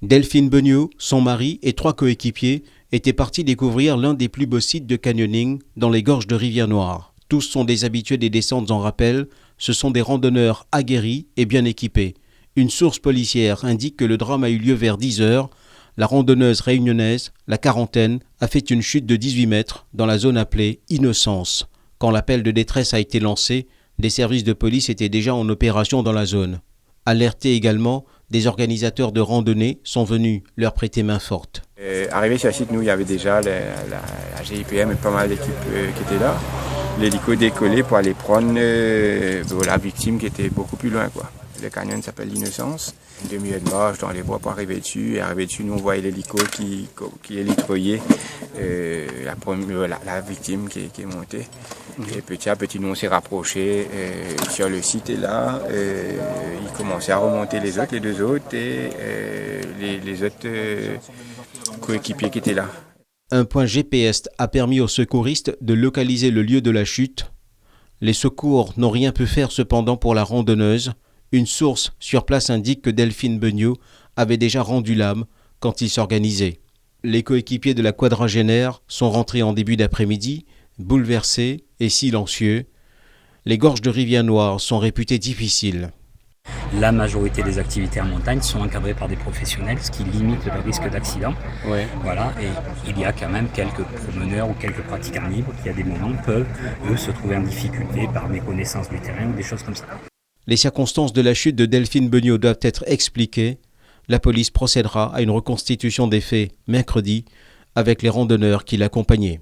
Delphine Beugnot, son mari et 3 coéquipiers étaient partis découvrir l'un des plus beaux sites de canyoning dans les gorges de Rivière-Noire. Tous sont des habitués des descentes en rappel, ce sont des randonneurs aguerris et bien équipés. Une source policière indique que le drame a eu lieu vers 10 heures. La randonneuse réunionnaise, la quarantaine, a fait une chute de 18 mètres dans la zone appelée Innocence. Quand l'appel de détresse a été lancé, des services de police étaient déjà en opération dans la zone. Alertés également, des organisateurs de randonnée sont venus leur prêter main forte. Arrivé sur le site, nous, il y avait déjà la GIPM et pas mal d'équipes qui étaient là. L'hélico décollé pour aller prendre la victime qui était beaucoup plus loin, quoi. Le canyon s'appelle l'Innocence. Une demi-heure de marche dans les bois pour arriver dessus. Et arrivé dessus, nous, on voyait l'hélico qui hélitroyait la victime qui est montée. Et petit à petit, nous, on s'est rapprochés sur le site. Et là, ils commençaient à remonter les 2 autres et les autres coéquipiers qui étaient là. Un point GPS a permis aux secouristes de localiser le lieu de la chute. Les secours n'ont rien pu faire cependant pour la randonneuse. Une source sur place indique que Delphine Beugnot avait déjà rendu l'âme quand il s'organisait. Les coéquipiers de la quadragénaire sont rentrés en début d'après-midi, bouleversés et silencieux. Les gorges de Rivière-Noire sont réputées difficiles. La majorité des activités en montagne sont encadrées par des professionnels, ce qui limite le risque d'accident. Ouais. Voilà, et il y a quand même quelques promeneurs ou quelques pratiquants libres qui, à des moments, peuvent, eux, se trouver en difficulté par méconnaissance du terrain ou des choses comme ça. Les circonstances de la chute de Delphine Beugnot doivent être expliquées. La police procédera à une reconstitution des faits mercredi avec les randonneurs qui l'accompagnaient.